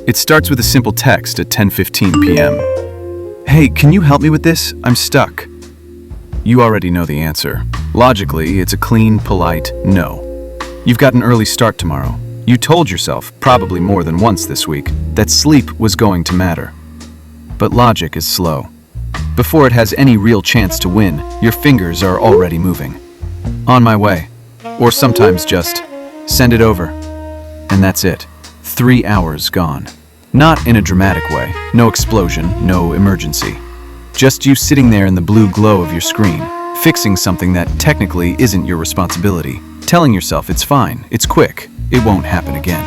It starts with a simple text at 10:15 p.m. "Hey, can you help me with this? I'm stuck." You already know the answer. Logically, it's a clean, polite no. You've got an early start tomorrow. You told yourself, probably more than once this week, that sleep was going to matter. But logic is slow. Before it has any real chance to win, your fingers are already moving. "On my way." Or sometimes just, "Send it over." And that's it. 3 hours gone. Not in a dramatic way. No explosion, no emergency. Just you sitting there in the blue glow of your screen, fixing something that technically isn't your responsibility, telling yourself it's fine, it's quick, it won't happen again.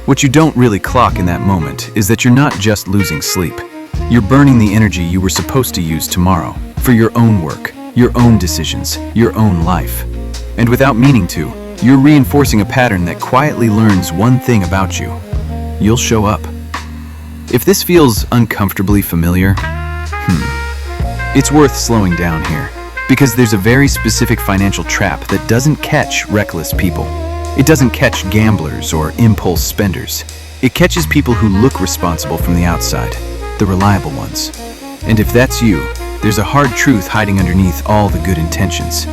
What you don't really clock in that moment is that you're not just losing sleep. You're burning the energy you were supposed to use tomorrow for your own work, your own decisions, your own life. And without meaning to, you're reinforcing a pattern that quietly learns one thing about you. You'll show up. If this feels uncomfortably familiar, it's worth slowing down here, because there's a very specific financial trap that doesn't catch reckless people. It doesn't catch gamblers or impulse spenders. It catches people who look responsible from the outside, the reliable ones. And if that's you, there's a hard truth hiding underneath all the good intentions.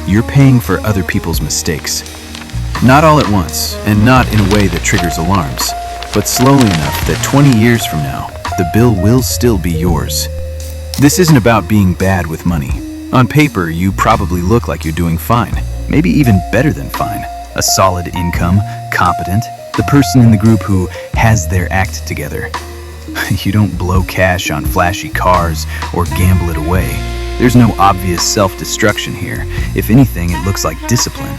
You're paying for other people's mistakes. Not all at once, and not in a way that triggers alarms, but slowly enough that 20 years from now, the bill will still be yours. This isn't about being bad with money. On paper, you probably look like you're doing fine, maybe even better than fine. A solid income, competent, the person in the group who has their act together. You don't blow cash on flashy cars or gamble it away. There's no obvious self-destruction here. If anything, it looks like discipline.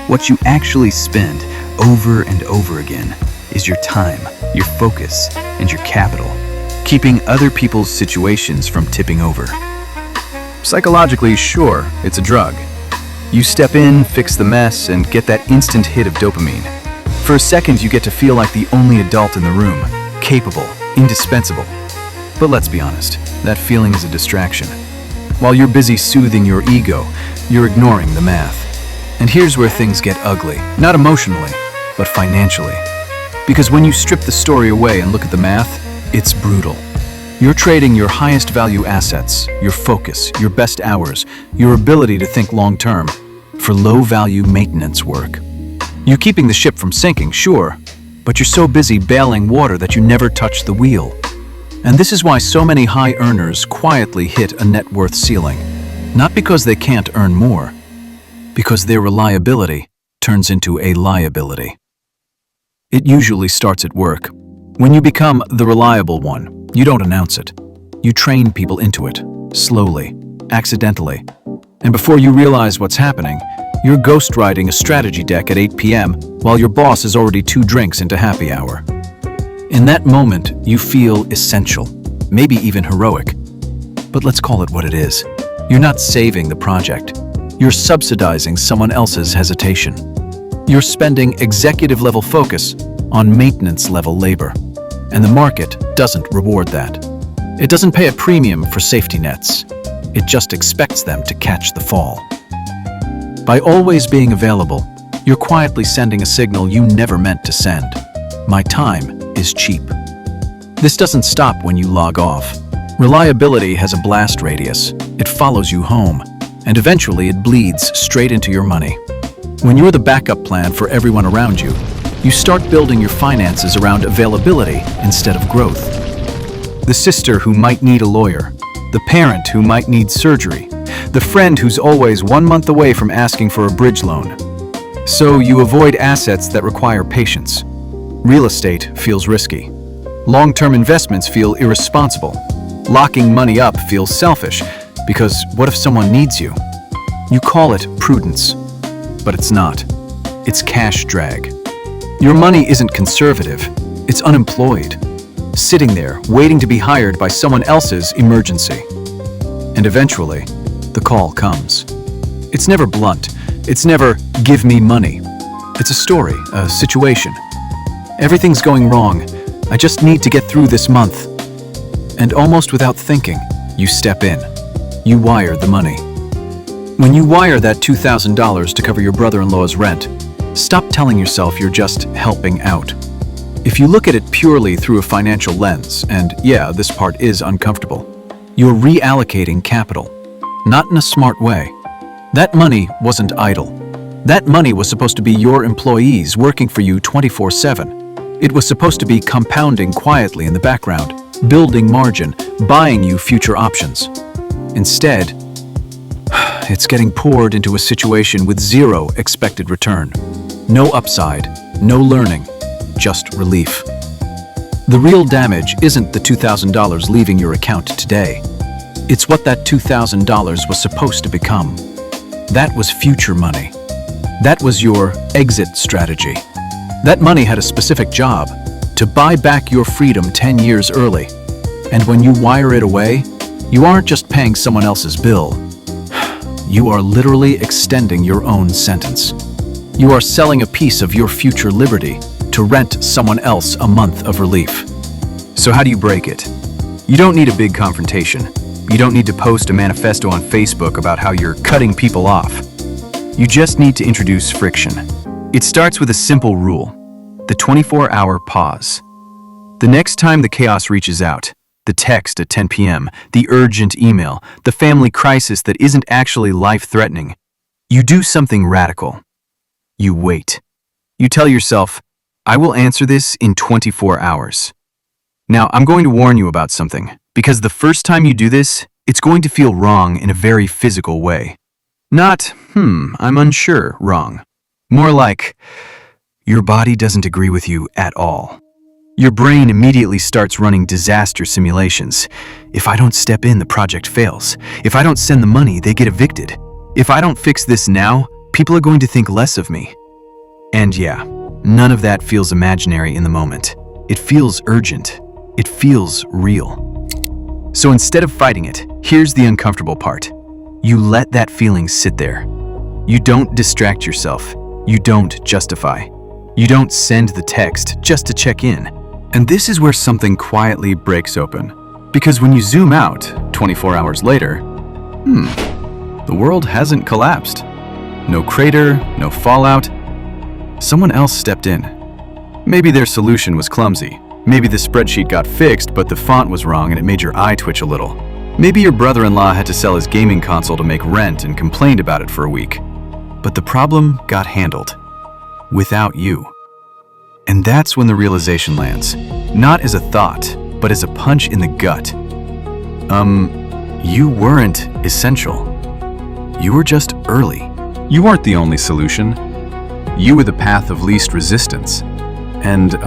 What you actually spend over and over again is your time, your focus, and your capital, keeping other people's situations from tipping over. Psychologically, sure, it's a drug. You step in, fix the mess, and get that instant hit of dopamine. For a second, you get to feel like the only adult in the room, capable, indispensable. But let's be honest, that feeling is a distraction. While you're busy soothing your ego, you're ignoring the math. And here's where things get ugly, not emotionally, but financially. Because when you strip the story away and look at the math, it's brutal. You're trading your highest value assets, your focus, your best hours, your ability to think long term, for low value maintenance work. You're keeping the ship from sinking, sure, but you're so busy bailing water that you never touch the wheel. And this is why so many high earners quietly hit a net worth ceiling. Not because they can't earn more, because their reliability turns into a liability. It usually starts at work. When you become the reliable one, you don't announce it. You train people into it, slowly, accidentally. And before you realize what's happening, you're ghostwriting a strategy deck at 8 p.m. while your boss is already 2 drinks into happy hour. In that moment, you feel essential, maybe even heroic. But let's call it what it is. You're not saving the project. You're subsidizing someone else's hesitation. You're spending executive-level focus on maintenance-level labor. And the market doesn't reward that. It doesn't pay a premium for safety nets. It just expects them to catch the fall. By always being available, you're quietly sending a signal you never meant to send. My time is cheap. This doesn't stop when you log off. Reliability has a blast radius. It follows you home, and eventually it bleeds straight into your money. When you're the backup plan for everyone around you, you start building your finances around availability instead of growth. The sister who might need a lawyer, the parent who might need surgery, the friend who's always 1 month away from asking for a bridge loan. So you avoid assets that require patience. Real estate feels risky. Long-term investments feel irresponsible. Locking money up feels selfish, because what if someone needs you? You call it prudence, but it's not. It's cash drag. Your money isn't conservative, it's unemployed, sitting there waiting to be hired by someone else's emergency. And eventually, the call comes. It's never blunt. It's never, "Give me money." It's a story, a situation. Everything's going wrong. I just need to get through this month. And almost without thinking, you step in. You wire the money. When you wire that $2,000 to cover your brother-in-law's rent, stop telling yourself you're just helping out. If you look at it purely through a financial lens, and yeah, this part is uncomfortable, you're reallocating capital, not in a smart way. That money wasn't idle. That money was supposed to be your employees working for you 24/7. It was supposed to be compounding quietly in the background, building margin, buying you future options. Instead, it's getting poured into a situation with zero expected return. No upside, no learning, just relief. The real damage isn't the $2,000 leaving your account today. It's what that $2,000 was supposed to become. That was future money. That was your exit strategy. That money had a specific job, to buy back your freedom 10 years early. And when you wire it away, you aren't just paying someone else's bill. You are literally extending your own sentence. You are selling a piece of your future liberty to rent someone else a month of relief. So how do you break it? You don't need a big confrontation. You don't need to post a manifesto on Facebook about how you're cutting people off. You just need to introduce friction. It starts with a simple rule, the 24-hour pause. The next time the chaos reaches out, the text at 10 p.m., the urgent email, the family crisis that isn't actually life-threatening, you do something radical. You wait. You tell yourself, I will answer this in 24 hours. Now, I'm going to warn you about something, because the first time you do this, it's going to feel wrong in a very physical way. Not, I'm unsure, wrong. More like, your body doesn't agree with you at all. Your brain immediately starts running disaster simulations. If I don't step in, the project fails. If I don't send the money, they get evicted. If I don't fix this now, people are going to think less of me. And yeah, none of that feels imaginary in the moment. It feels urgent. It feels real. So instead of fighting it, here's the uncomfortable part. You let that feeling sit there. You don't distract yourself. You don't justify. You don't send the text just to check in. And this is where something quietly breaks open. Because when you zoom out 24 hours later, the world hasn't collapsed. No crater, no fallout. Someone else stepped in. Maybe their solution was clumsy. Maybe the spreadsheet got fixed, but the font was wrong and it made your eye twitch a little. Maybe your brother-in-law had to sell his gaming console to make rent and complained about it for a week. But the problem got handled. Without you. And that's when the realization lands. Not as a thought, but as a punch in the gut. You weren't essential. You were just early. You weren't the only solution. You were the path of least resistance. And,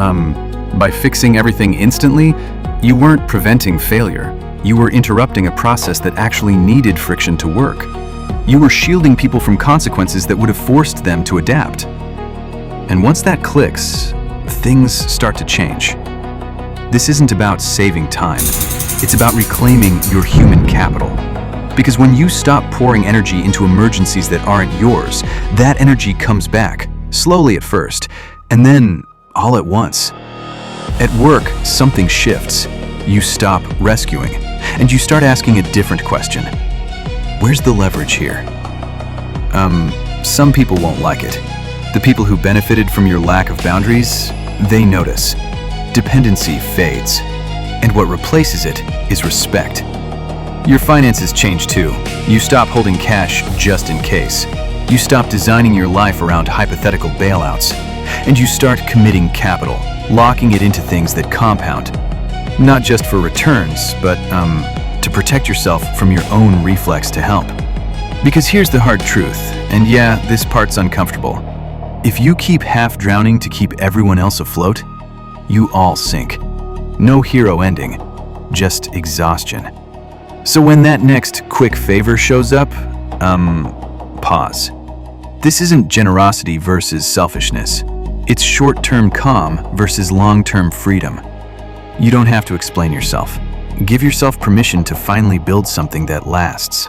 by fixing everything instantly, you weren't preventing failure. You were interrupting a process that actually needed friction to work. You were shielding people from consequences that would have forced them to adapt. And once that clicks, things start to change. This isn't about saving time. It's about reclaiming your human capital. Because when you stop pouring energy into emergencies that aren't yours, that energy comes back, slowly at first, and then all at once. At work, something shifts. You stop rescuing, and you start asking a different question. Where's the leverage here? Some people won't like it. The people who benefited from your lack of boundaries, they notice. Dependency fades, and what replaces it is respect. Your finances change too. You stop holding cash just in case. You stop designing your life around hypothetical bailouts, and you start committing capital, locking it into things that compound. Not just for returns, but to protect yourself from your own reflex to help. Because here's the hard truth, and yeah, this part's uncomfortable. If you keep half drowning to keep everyone else afloat, you all sink. No hero ending, just exhaustion. So when that next quick favor shows up, pause. This isn't generosity versus selfishness. It's short-term calm versus long-term freedom. You don't have to explain yourself. Give yourself permission to finally build something that lasts.